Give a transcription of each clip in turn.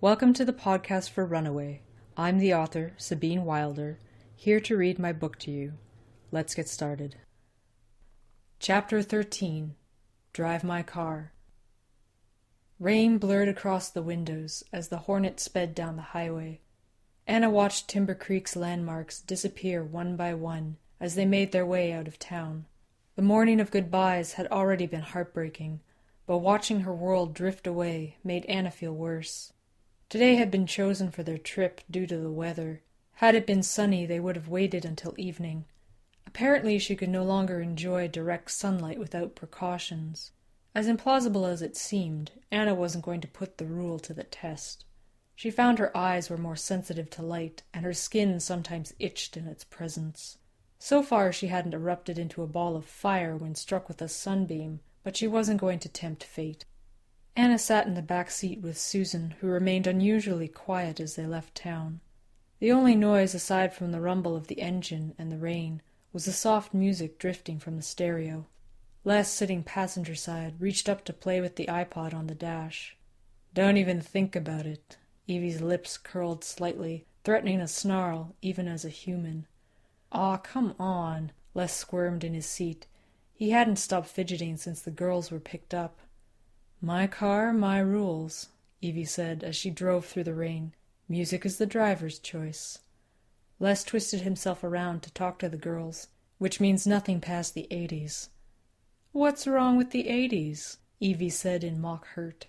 Welcome to the podcast for Runaway. I'm the author, Sabine Wilder, here to read my book to you. Let's get started. Chapter 13. Drive My Car. Rain blurred across the windows as the Hornet sped down the highway. Anna watched Timber Creek's landmarks disappear one by one as they made their way out of town. The morning of goodbyes had already been heartbreaking, but watching her world drift away made Anna feel worse. Today had been chosen for their trip due to the weather. Had it been sunny, they would have waited until evening. Apparently she could no longer enjoy direct sunlight without precautions. As implausible as it seemed, Anna wasn't going to put the rule to the test. She found her eyes were more sensitive to light, and her skin sometimes itched in its presence. So far she hadn't erupted into a ball of fire when struck with a sunbeam, but she wasn't going to tempt fate. Anna sat in the back seat with Susan, who remained unusually quiet as they left town. The only noise aside from the rumble of the engine and the rain was the soft music drifting from the stereo. Les, sitting passenger side, reached up to play with the iPod on the dash. "Don't even think about it." Evie's lips curled slightly, threatening a snarl, even as a human. "Aw, come on." Les squirmed in his seat. He hadn't stopped fidgeting since the girls were picked up. "My car, my rules," Evie said as she drove through the rain. "Music is the driver's choice." Les twisted himself around to talk to the girls, which means nothing past the 80s. "What's wrong with the 80s?" Evie said in mock hurt.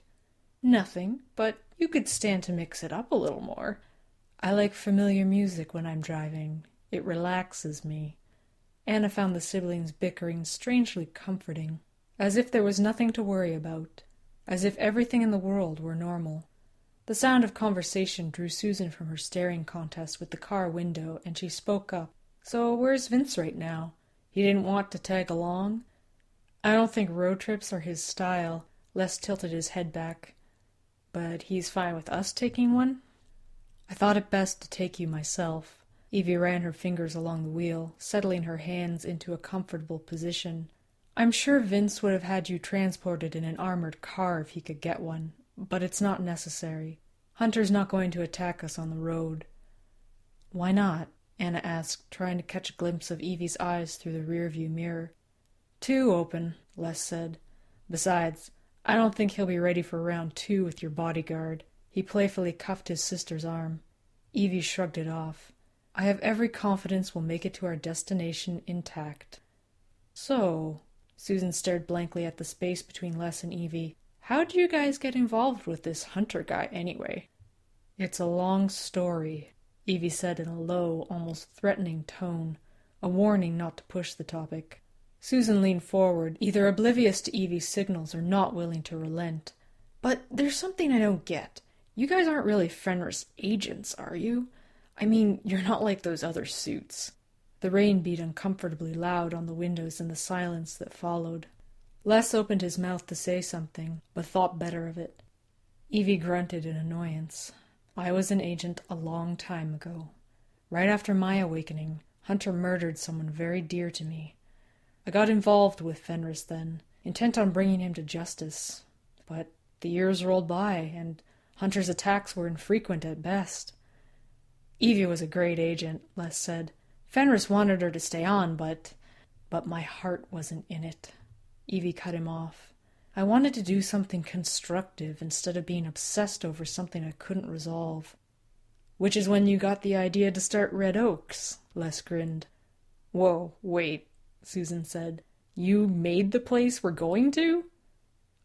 "Nothing, but you could stand to mix it up a little more. I like familiar music when I'm driving. It relaxes me." Anna found the siblings bickering strangely comforting, as if there was nothing to worry about, as if everything in the world were normal. The sound of conversation drew Susan from her staring contest with the car window, and she spoke up. "So where's Vince right now? He didn't want to tag along?" "I don't think road trips are his style." Les tilted his head back. "But he's fine with us taking one?" "I thought it best to take you myself." Evie ran her fingers along the wheel, settling her hands into a comfortable position. "I'm sure Vince would have had you transported in an armored car if he could get one, but it's not necessary. Hunter's not going to attack us on the road." "Why not?" Anna asked, trying to catch a glimpse of Evie's eyes through the rearview mirror. "Too open," Les said. "Besides, I don't think he'll be ready for round 2 with your bodyguard." He playfully cuffed his sister's arm. Evie shrugged it off. "I have every confidence we'll make it to our destination intact." "So," Susan stared blankly at the space between Les and Evie, "how'd you guys get involved with this Hunter guy anyway?" "It's a long story," Evie said in a low, almost threatening tone, a warning not to push the topic. Susan leaned forward, either oblivious to Evie's signals or not willing to relent. "But there's something I don't get. You guys aren't really Fenris agents, are you? I mean, you're not like those other suits." The rain beat uncomfortably loud on the windows in the silence that followed. Les opened his mouth to say something, but thought better of it. Evie grunted in annoyance. "I was an agent a long time ago. Right after my awakening, Hunter murdered someone very dear to me. I got involved with Fenris then, intent on bringing him to justice. But the years rolled by, and Hunter's attacks were infrequent at best." "Evie was a great agent," Les said. "Fenris wanted her to stay on, but my heart wasn't in it." Evie cut him off. "I wanted to do something constructive instead of being obsessed over something I couldn't resolve." "Which is when you got the idea to start Red Oaks," Les grinned. "Whoa, wait," Susan said. "You made the place we're going to?"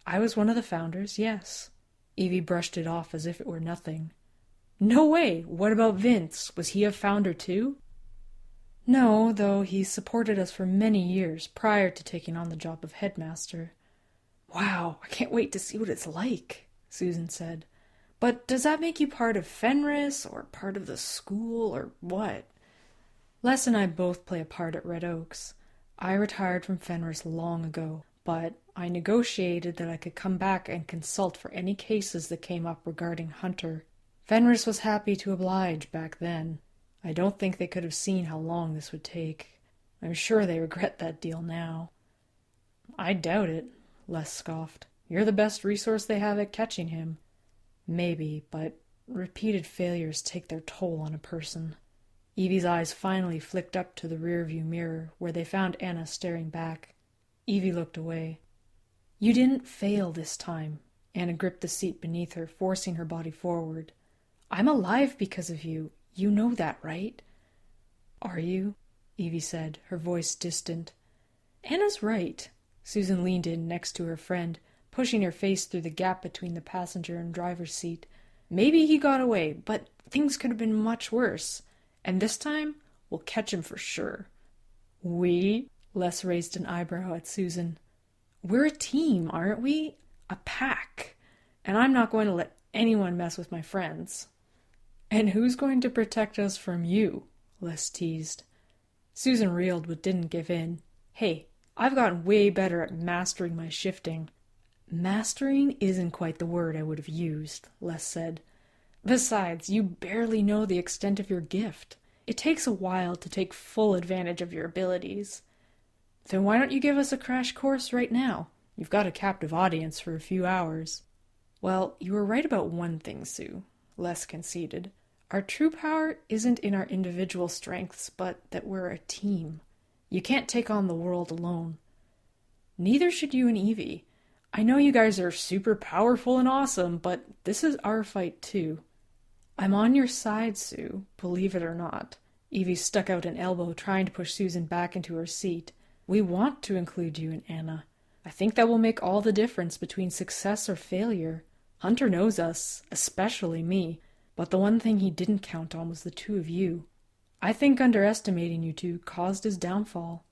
"I was one of the founders, yes." Evie brushed it off as if it were nothing. "No way! What about Vince? Was he a founder too?" "No, though he supported us for many years prior to taking on the job of headmaster." "Wow, I can't wait to see what it's like," Susan said. "But does that make you part of Fenris, or part of the school, or what?" "Les and I both play a part at Red Oaks. I retired from Fenris long ago, but I negotiated that I could come back and consult for any cases that came up regarding Hunter. Fenris was happy to oblige back then. I don't think they could have seen how long this would take. I'm sure they regret that deal now." "I doubt it," Les scoffed. "You're the best resource they have at catching him." "Maybe, but repeated failures take their toll on a person. Evie's eyes finally flicked up to the rearview mirror, where they found Anna staring back. Evie looked away. "You didn't fail this time." Anna gripped the seat beneath her, forcing her body forward. "I'm alive because of you. You know that, right?" "Are you?" Evie said, her voice distant. "Anna's right." Susan leaned in next to her friend, pushing her face through the gap between the passenger and driver's seat. "Maybe he got away, but things could have been much worse. And this time, we'll catch him for sure." "We?" Les raised an eyebrow at Susan. "We're a team, aren't we? A pack. And I'm not going to let anyone mess with my friends." "And who's going to protect us from you?" Les teased. Susan reeled but didn't give in. "Hey, I've gotten way better at mastering my shifting." "Mastering isn't quite the word I would have used," Les said. "Besides, you barely know the extent of your gift. It takes a while to take full advantage of your abilities." "Then why don't you give us a crash course right now? You've got a captive audience for a few hours." "Well, you were right about one thing, Sue," Les conceded. "Our true power isn't in our individual strengths, but that we're a team. You can't take on the world alone. Neither should you and Evie. I know you guys are super powerful and awesome, but this is our fight too." "I'm on your side, Sue, believe it or not." Evie stuck out an elbow, trying to push Susan back into her seat. "We want to include you and Anna. I think that will make all the difference between success or failure. Hunter knows us, especially me, but the one thing he didn't count on was the two of you. I think underestimating you two caused his downfall."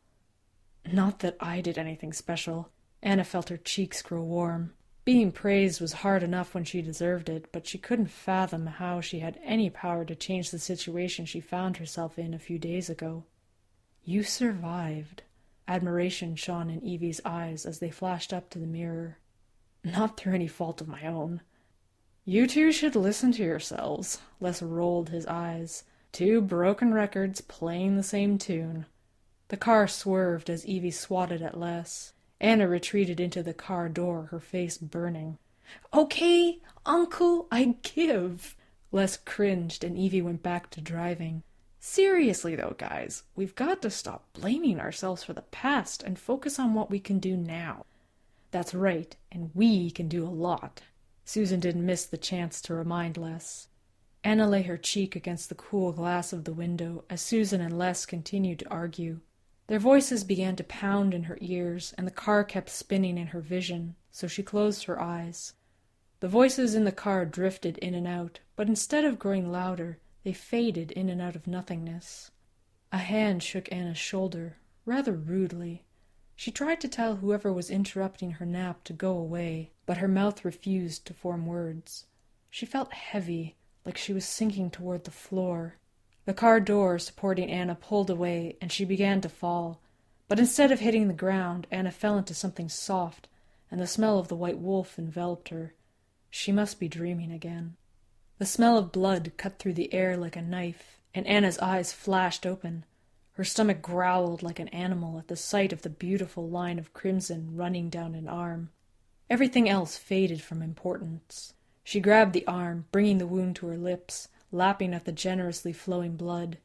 "Not that I did anything special." Anna felt her cheeks grow warm. Being praised was hard enough when she deserved it, but she couldn't fathom how she had any power to change the situation she found herself in a few days ago. "You survived." Admiration shone in Evie's eyes as they flashed up to the mirror. "Not through any fault of my own." "You two should listen to yourselves." Les rolled his eyes. "Two broken records playing the same tune." The car swerved as Evie swatted at Les. Anna retreated into the car door, her face burning. "Okay, Uncle, I give." Les cringed and Evie went back to driving. "Seriously though, guys, we've got to stop blaming ourselves for the past and focus on what we can do now." "That's right, and we can do a lot." Susan didn't miss the chance to remind Les. Anna lay her cheek against the cool glass of the window as Susan and Les continued to argue. Their voices began to pound in her ears, and the car kept spinning in her vision, so she closed her eyes. The voices in the car drifted in and out, but instead of growing louder, they faded in and out of nothingness. A hand shook Anna's shoulder, rather rudely. She tried to tell whoever was interrupting her nap to go away, but her mouth refused to form words. She felt heavy, like she was sinking toward the floor. The car door supporting Anna pulled away, and she began to fall. But instead of hitting the ground, Anna fell into something soft, and the smell of the white wolf enveloped her. She must be dreaming again. The smell of blood cut through the air like a knife, and Anna's eyes flashed open. Her stomach growled like an animal at the sight of the beautiful line of crimson running down an arm. Everything else faded from importance. She grabbed the arm, bringing the wound to her lips, lapping at the generously flowing blood.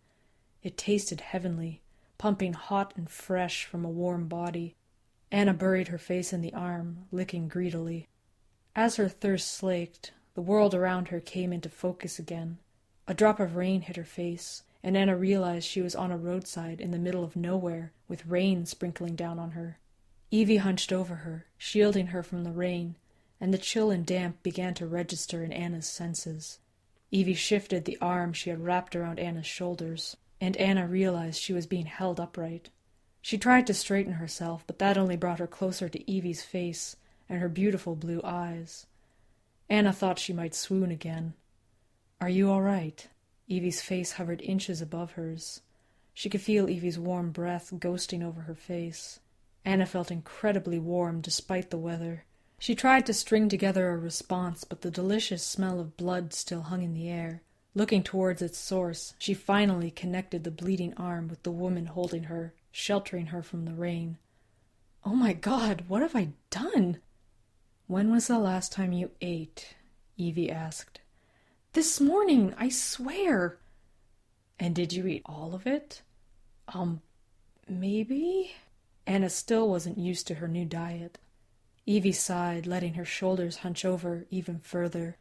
It tasted heavenly, pumping hot and fresh from a warm body. Anna buried her face in the arm, licking greedily. As her thirst slaked, the world around her came into focus again. A drop of rain hit her face, and Anna realized she was on a roadside in the middle of nowhere, with rain sprinkling down on her. Evie hunched over her, shielding her from the rain, and the chill and damp began to register in Anna's senses. Evie shifted the arm she had wrapped around Anna's shoulders, and Anna realized she was being held upright. She tried to straighten herself, but that only brought her closer to Evie's face and her beautiful blue eyes. Anna thought she might swoon again. "Are you all right?" Evie's face hovered inches above hers. She could feel Evie's warm breath ghosting over her face. Anna felt incredibly warm despite the weather. She tried to string together a response, but the delicious smell of blood still hung in the air. Looking towards its source, she finally connected the bleeding arm with the woman holding her, sheltering her from the rain. "Oh my God, what have I done?" "When was the last time you ate?" Evie asked. This morning, I swear. And did you eat all of it? Maybe? Anna still wasn't used to her new diet. Evie sighed, letting her shoulders hunch over even further.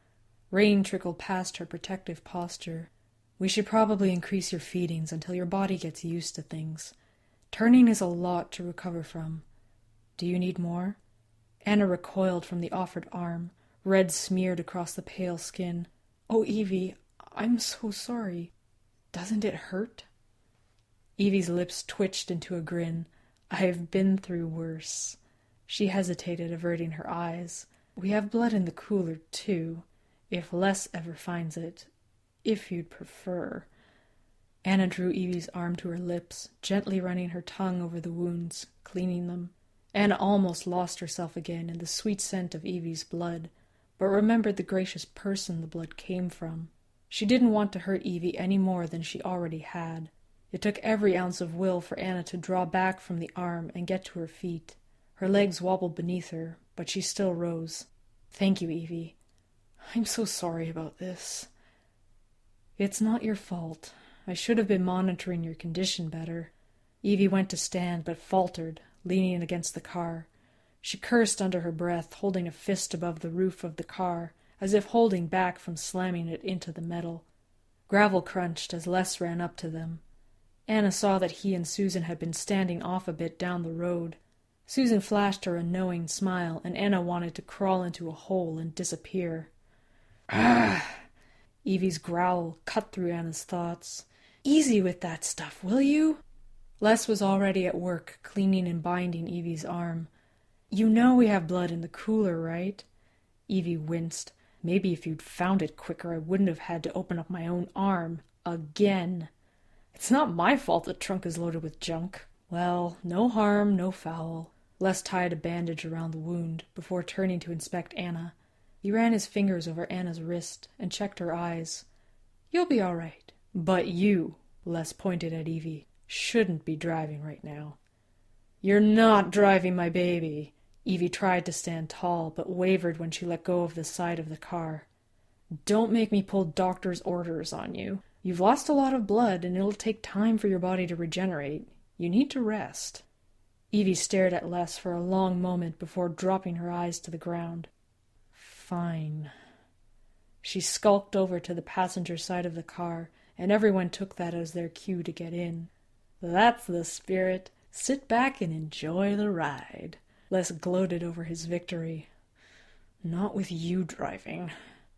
Rain trickled past her protective posture. We should probably increase your feedings until your body gets used to things. Turning is a lot to recover from. Do you need more? Anna recoiled from the offered arm, red smeared across the pale skin. Oh, Evie, I'm so sorry. Doesn't it hurt? Evie's lips twitched into a grin. I've been through worse. She hesitated, averting her eyes. We have blood in the cooler, too, if Les ever finds it. If you'd prefer. Anna drew Evie's arm to her lips, gently running her tongue over the wounds, cleaning them. Anna almost lost herself again in the sweet scent of Evie's blood, but remembered the gracious person the blood came from. She didn't want to hurt Evie any more than she already had. It took every ounce of will for Anna to draw back from the arm and get to her feet. Her legs wobbled beneath her, but she still rose. Thank you, Evie. I'm so sorry about this. It's not your fault. I should have been monitoring your condition better. Evie went to stand, but faltered, leaning against the car. She cursed under her breath, holding a fist above the roof of the car, as if holding back from slamming it into the metal. Gravel crunched as Les ran up to them. Anna saw that he and Susan had been standing off a bit down the road. Susan flashed her a knowing smile, and Anna wanted to crawl into a hole and disappear. Ah! Evie's growl cut through Anna's thoughts. Easy with that stuff, will you? Les was already at work, cleaning and binding Evie's arm. You know we have blood in the cooler, right? Evie winced. Maybe if you'd found it quicker, I wouldn't have had to open up my own arm. Again. It's not my fault the trunk is loaded with junk. Well, no harm, no foul. Les tied a bandage around the wound before turning to inspect Anna. He ran his fingers over Anna's wrist and checked her eyes. You'll be all right. But you, Les pointed at Evie, shouldn't be driving right now. You're not driving my baby. Evie tried to stand tall, but wavered when she let go of the side of the car. Don't make me pull doctor's orders on you. You've lost a lot of blood, and it'll take time for your body to regenerate. You need to rest. Evie stared at Les for a long moment before dropping her eyes to the ground. Fine. She skulked over to the passenger side of the car, and everyone took that as their cue to get in. That's the spirit. Sit back and enjoy the ride. Les gloated over his victory. Not with you driving.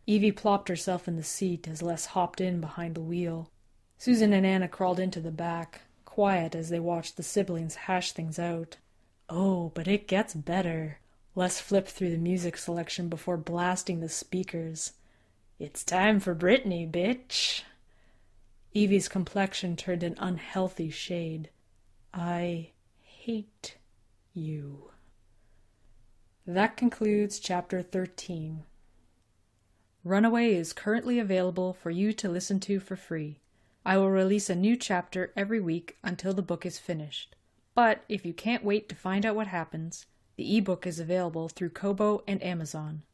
Evie plopped herself in the seat as Les hopped in behind the wheel. Susan and Anna crawled into the back, quiet as they watched the siblings hash things out. Oh, but it gets better. Les flipped through the music selection before blasting the speakers. It's time for Britney, bitch. Evie's complexion turned an unhealthy shade. I hate you. That concludes Chapter 13. Runaway is currently available for you to listen to for free. I will release a new chapter every week until the book is finished. But if you can't wait to find out what happens, the ebook is available through Kobo and Amazon.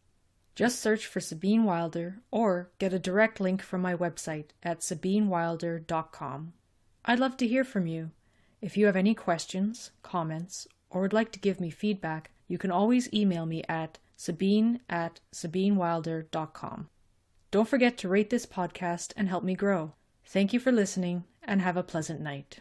Just search for Sabine Wilder or get a direct link from my website at sabinewilder.com. I'd love to hear from you. If you have any questions, comments, or would like to give me feedback, you can always email me at sabine@sabinewilder.com. Don't forget to rate this podcast and help me grow. Thank you for listening, and have a pleasant night.